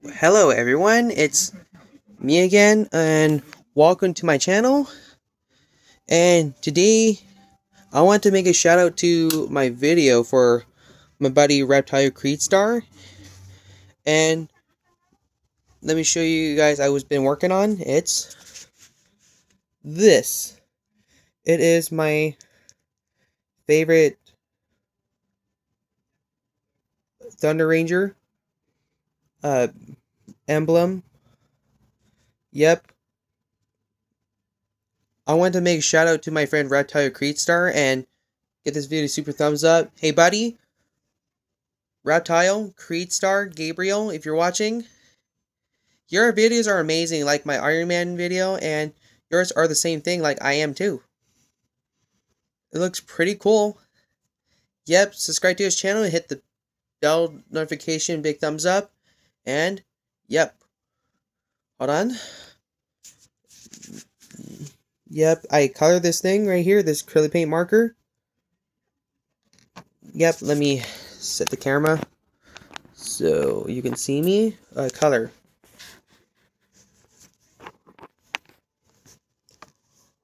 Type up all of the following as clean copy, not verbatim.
Hello everyone, it's me again and welcome to my channel. And today I want to make a shout out to my video for my buddy Reptile Creedstar. And let me show you guys I was been working on. It's this. It is my favorite Thunder Ranger uh emblem. Yep. I want to make a shout out to my friend Reptile Creedstar and get this video super thumbs up. Hey buddy, Reptile, Creedstar, Gabriel, if you're watching, your videos are amazing, like my Iron Man video, and yours are the same thing, like I am too. It looks pretty cool. Yep, subscribe to his channel, hit the bell notification, big thumbs up, and yep. Hold on. Yep, I colored this thing right here, this acrylic paint marker. Yep, let me set the camera so you can see me. Color.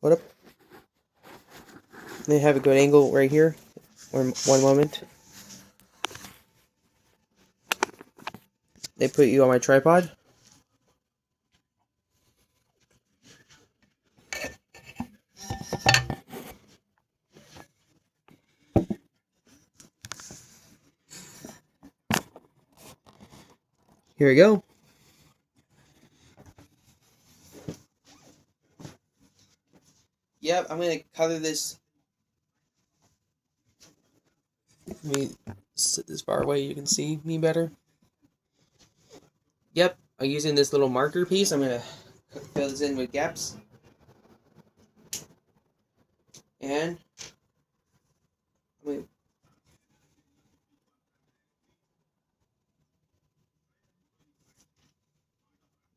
What up? Let me have a good angle right here. One moment. They put you on my tripod. Here we go. Yep, I'm gonna color this. Let me sit this far away, you can see me better. Yep, I'm using this little marker piece. I'm gonna fill this in with gaps. And I'm gonna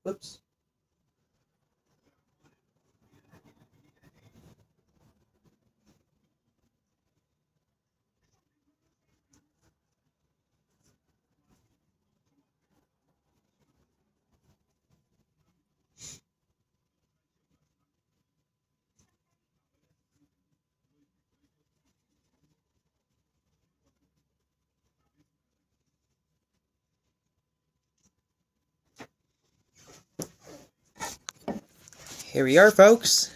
whoops. Here we are, folks.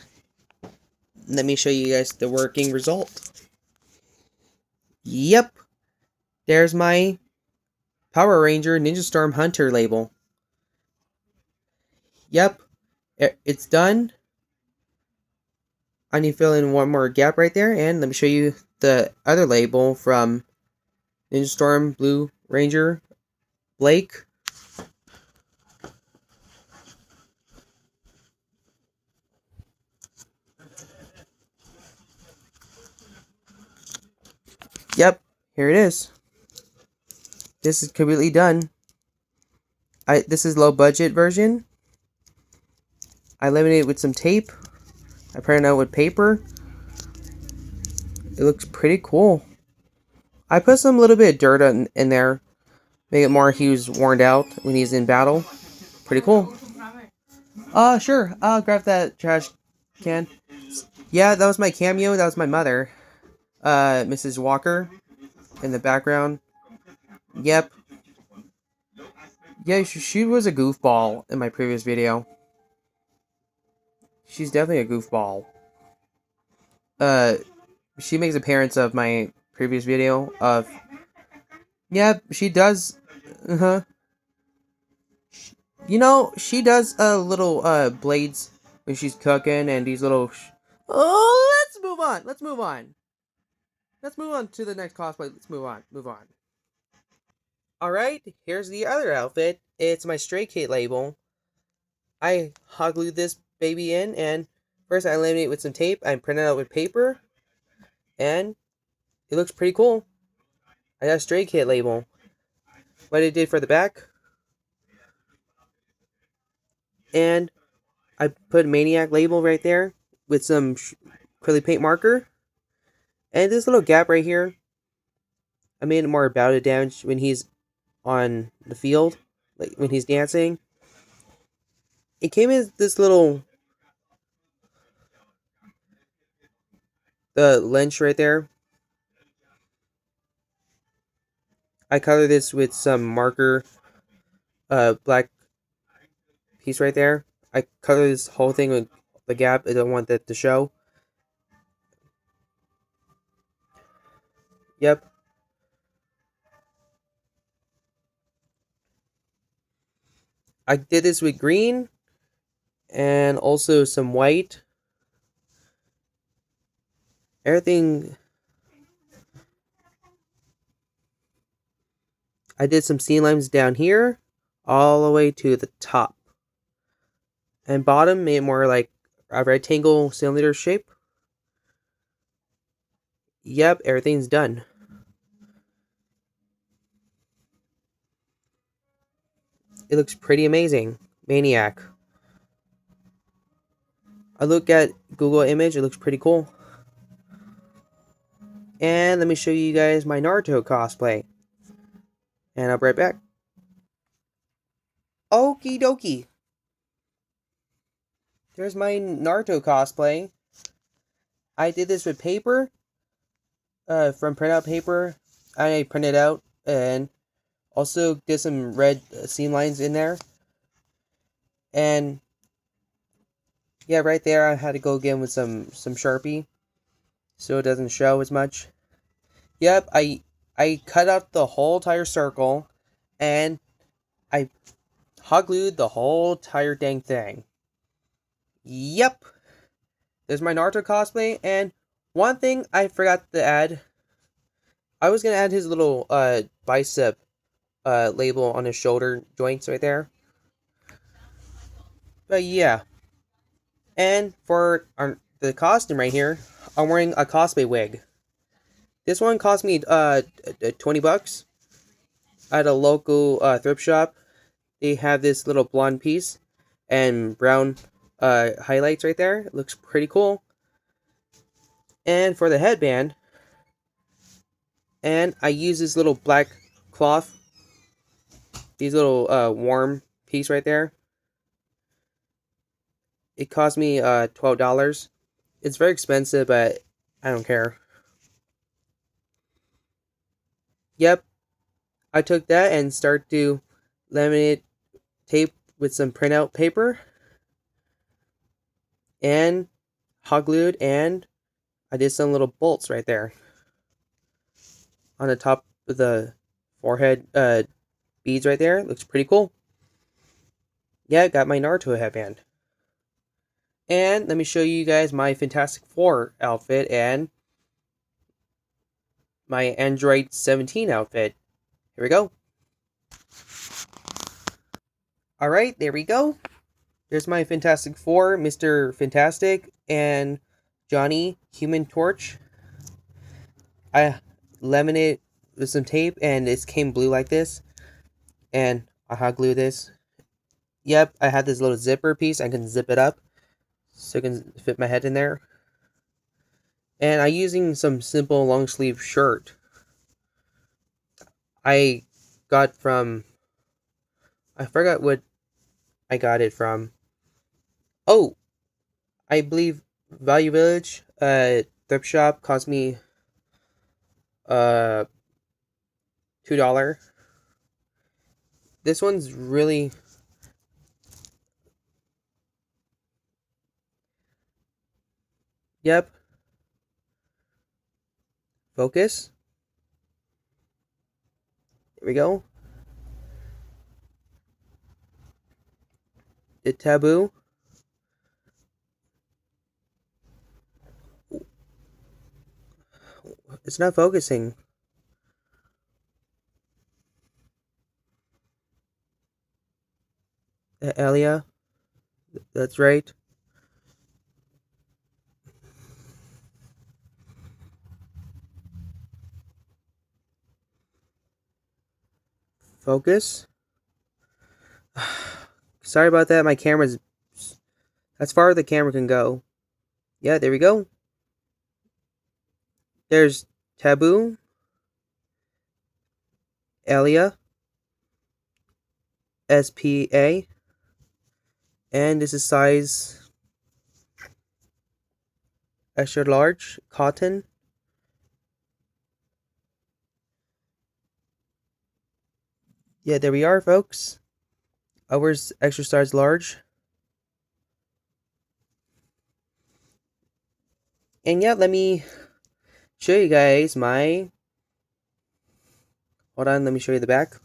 Let me show you guys the working result. Yep, there's my Power Ranger Ninja Storm Hunter label. Yep, it's done. I need to fill in one more gap right there, and let me show you the other label from Ninja Storm Blue Ranger Blake. Yep, here it is. This is completely done. This is low budget version. I laminated with some tape. I printed out with paper. It looks pretty cool. I put some little bit of dirt in there, make it more he was worn out when he's in battle. Pretty cool. Sure. I'll grab that trash can. Yeah, that was my cameo. That was my mother. Mrs. Walker in the background. Yep. Yeah, she was a goofball in my previous video. She's definitely a goofball. She makes appearance of my previous video of... Yeah, she does... Uh-huh. You know, she does little blades when she's cooking and these little... Oh, let's move on! Let's move on! Let's move on to the next cosplay. Let's move on. Move on. Alright, here's the other outfit. It's my Stray Cat label. I hot glued this baby in, and first I laminate with some tape. I print it out with paper, and it looks pretty cool. I got a Stray Cat label. What I did for the back, and I put Maniac label right there with some acrylic paint marker, and this little gap right here, I made it more about it damage when he's on the field, like when he's dancing. It came in this little lens right there. I color this with some marker, black piece right there. I color this whole thing with the gap. I don't want that to show. Yep. I did this with green and also some white. Everything. I did some sea lines down here, all the way to the top. And bottom made more like a rectangle cylinder shape. Yep, everything's done. It looks pretty amazing. Maniac. I look at Google image, it looks pretty cool. And let me show you guys my Naruto cosplay. And I'll be right back. Okie dokie. There's my Naruto cosplay. I did this with paper, from printout paper. I printed out and also did some red seam lines in there. And yeah, right there I had to go again with some Sharpie so it doesn't show as much. Yep, I cut out the whole entire circle and I hot glued the whole entire dang thing. Yep. There's my Naruto cosplay, and one thing I forgot to add. I was gonna add his little bicep label on his shoulder joints right there. But yeah. And for the costume right here, I'm wearing a cosplay wig. This one cost me $20 at a local thrift shop. They have this little blonde piece and brown highlights right there. It looks pretty cool. And for the headband, and I use this little black cloth, these little warm piece right there. It cost me $12. It's very expensive, but I don't care. Yep, I took that and started to laminate tape with some printout paper and hot glued, and I did some little bolts right there on the top of the forehead beads right there. Looks pretty cool. Yeah, got my Naruto headband. And let me show you guys my Fantastic Four outfit and my Android 17 outfit. Here we go. Alright, there we go. There's my Fantastic Four, Mr. Fantastic, and Johnny, Human Torch. I laminated with some tape, and it came blue like this. And I hot glue this. Yep, I had this little zipper piece. I can zip it up so I can fit my head in there. And I'm using some simple long sleeve shirt I got from, I forgot what I got it from. Oh, I believe Value Village thrift shop cost me uh $2. This one's really, yep. Focus. There we go. The taboo. It's not focusing. Elia. That's right. Focus. Sorry about that. My camera's as far as the camera can go. Yeah, there we go. There's taboo. Elia. SPA, and this is size extra large cotton. Yeah, there we are, folks. Ours extra size large. And yeah, let me show you guys my... Hold on, let me show you the back.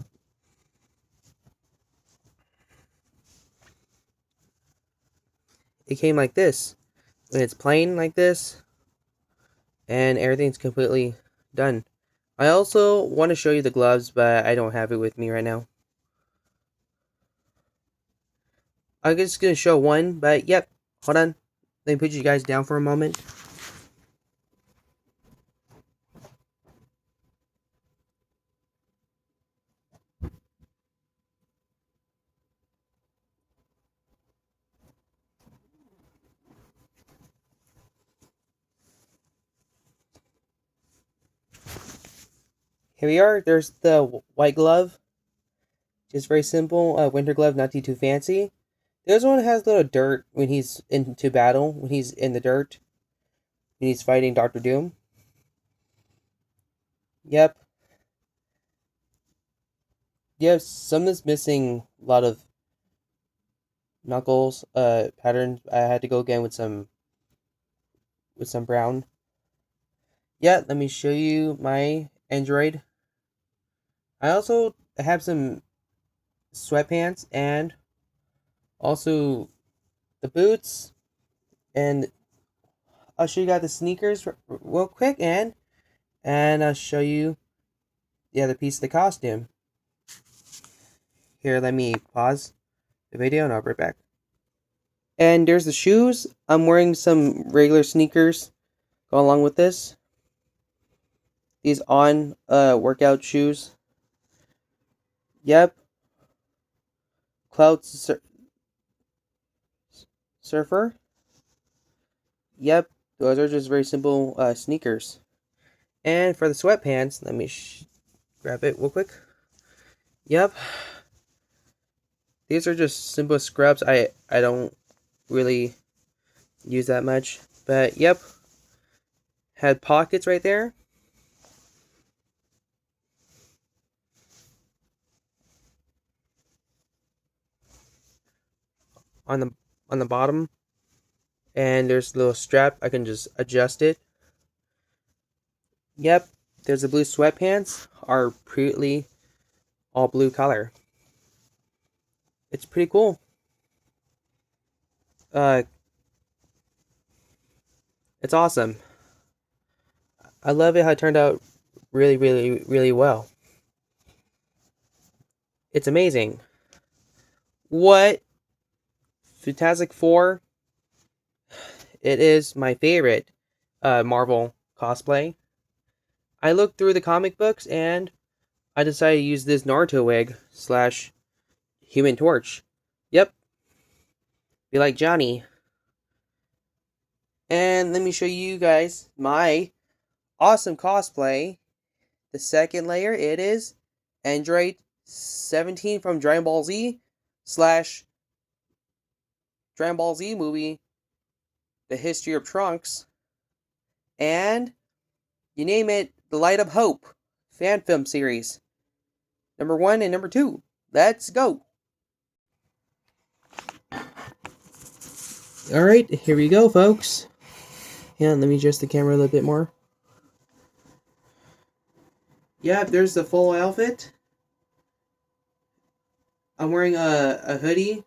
It came like this. When it's plain like this, and everything's completely done. I also want to show you the gloves, but I don't have it with me right now. I'm just going to show one, but yep. Hold on. Let me put you guys down for a moment. Here we are. There's the white glove. Just very simple. Winter glove, not too fancy. The other one has a little dirt when he's into battle. When he's in the dirt. When he's fighting Dr. Doom. Yep. Yep, some is missing a lot of knuckles patterns. I had to go again with some brown. Yeah, let me show you my Android. I also have some sweatpants and also the boots, and I'll show you guys the sneakers real quick, and I'll show you the other piece of the costume. Here, let me pause the video and I'll be right back. And there's the shoes. I'm wearing some regular sneakers go along with this. These on workout shoes. Yep. Cloud Surfer. Yep. Those are just very simple sneakers. And for the sweatpants, let me grab it real quick. Yep. These are just simple scrubs. I don't really use that much. But yep. Had pockets right there. On the bottom. And there's a little strap. I can just adjust it. Yep. There's the blue sweatpants. Are pretty all blue color. It's pretty cool. It's awesome. I love it how it turned out really, really, really well. It's amazing. What? Fantastic Four? It is my favorite Marvel cosplay. I looked through the comic books and I decided to use this Naruto wig / Human Torch. Yep. Be like Johnny. And let me show you guys my awesome cosplay. The second layer, it is Android 17 from Dragon Ball Z / Dragon Ball Z movie, The History of Trunks, and you name it, The Light of Hope fan film series. Number 1 and number 2. Let's go. Alright, here we go, folks. Yeah, let me adjust the camera a little bit more. Yeah, there's the full outfit. I'm wearing a hoodie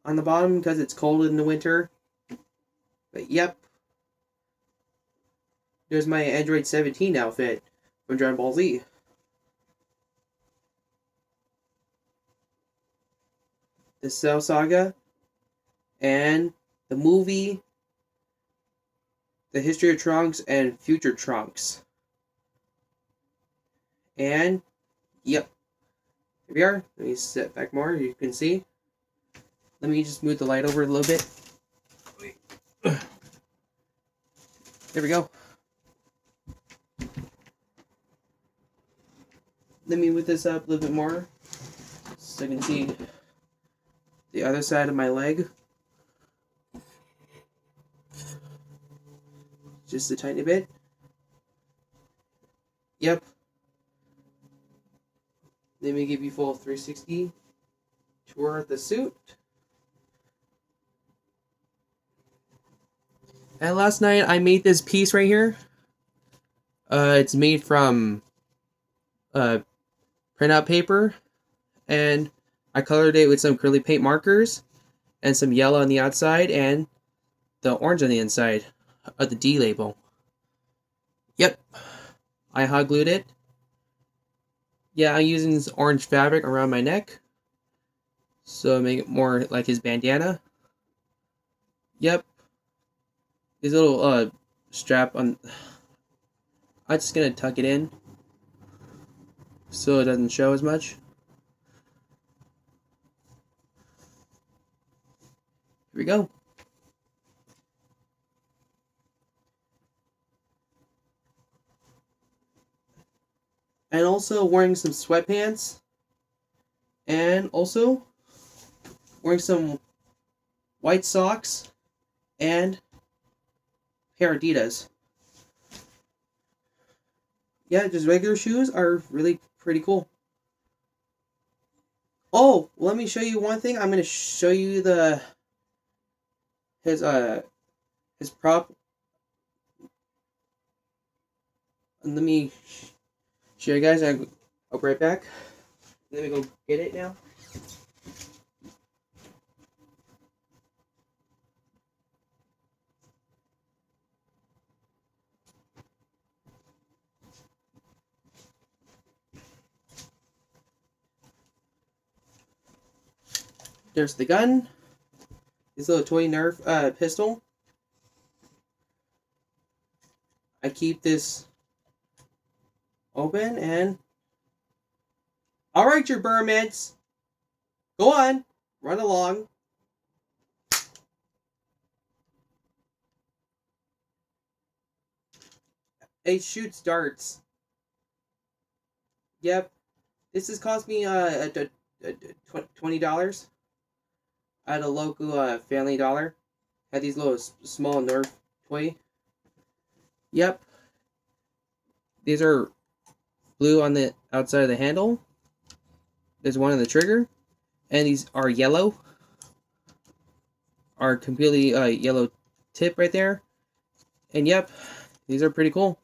on the bottom because it's cold in the winter. But yep. There's my Android 17 outfit from Dragon Ball Z. The Cell Saga. And the movie, The History of Trunks and Future Trunks. And, yep. Here we are. Let me set back more, you can see. Let me just move the light over a little bit. There we go. Let me move this up a little bit more. So you can see the other side of my leg. Just a tiny bit. Yep. Let me give you full 360 tour of the suit. And last night I made this piece right here. It's made from printout paper, and I colored it with some acrylic paint markers and some yellow on the outside and the orange on the inside of the D label. Yep, I hot glued it. Yeah, I'm using this orange fabric around my neck, so make it more like his bandana. Yep, this little strap on. I'm just gonna tuck it in so it doesn't show as much. Here we go. And also wearing some sweatpants. And also wearing some white socks and pair of Adidas. Yeah, just regular shoes are really pretty cool. Oh, let me show you one thing. I'm gonna show you his prop. Let me show you guys. I'll be right back. Let me go get it now. There's the gun. This little toy Nerf pistol. I keep this open and... Alright, your Burmans. Go on. Run along. It shoots darts. Yep. This has cost me $20 at a local Family Dollar. Had these little small Nerf toy. Yep. These are blue on the outside of the handle. There's one on the trigger. And these are yellow. Are completely yellow tip right there. And yep, these are pretty cool.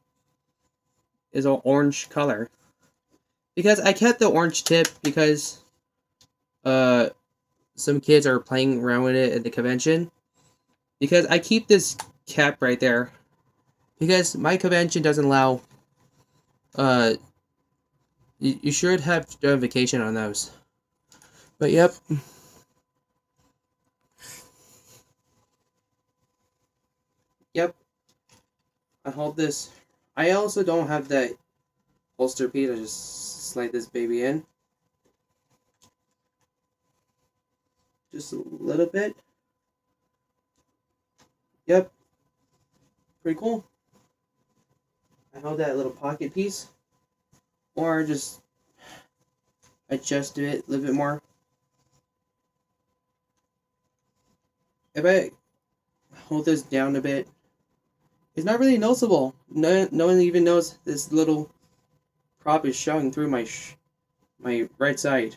Is an orange color. Because I kept the orange tip because some kids are playing around with it at the convention. Because I keep this cap right there. Because my convention doesn't allow you should have notification on those. But yep. Yep. I hold this. I also don't have that holster piece. I just slide this baby in. Just a little bit. Yep. Pretty cool. I hold that little pocket piece. Or just adjust it a little bit more. If I hold this down a bit, it's not really noticeable. No one even knows this little prop is showing through my right side.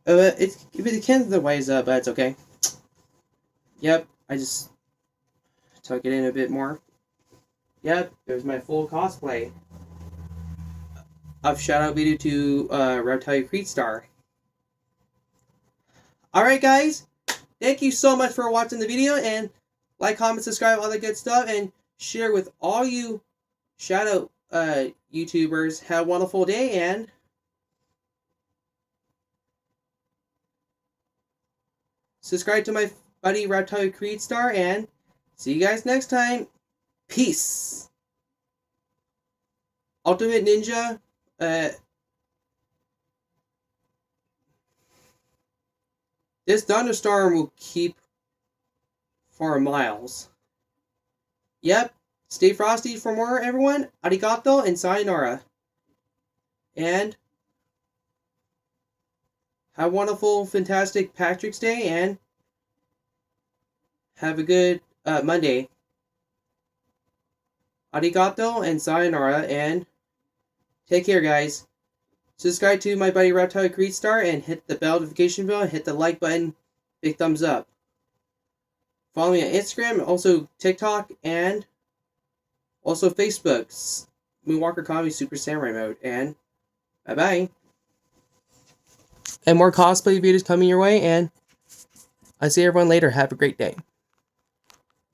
It can the ways up, but it's okay. Yep, I just tuck it in a bit more. Yep, there's my full cosplay of shout out video to Reptile Creedstar. Alright guys, thank you so much for watching the video, and like, comment, subscribe, all that good stuff, and share with all you shout out YouTubers. Have a wonderful day, and subscribe to my buddy Reptile Creedstar, and see you guys next time. Peace. Ultimate Ninja, this thunderstorm will keep for miles. Yep. Stay frosty for more, everyone. Arigato and sayonara. And have a wonderful, fantastic Patrick's Day, and have a good Monday. Arigato and sayonara, and take care, guys. Subscribe to my buddy Reptile Creed Star and hit the bell notification bell and hit the like button. Big thumbs up. Follow me on Instagram, also TikTok, and also Facebook. Moonwalker Comedy Super Samurai Mode. And bye bye. And more cosplay videos coming your way. And I'll see everyone later. Have a great day.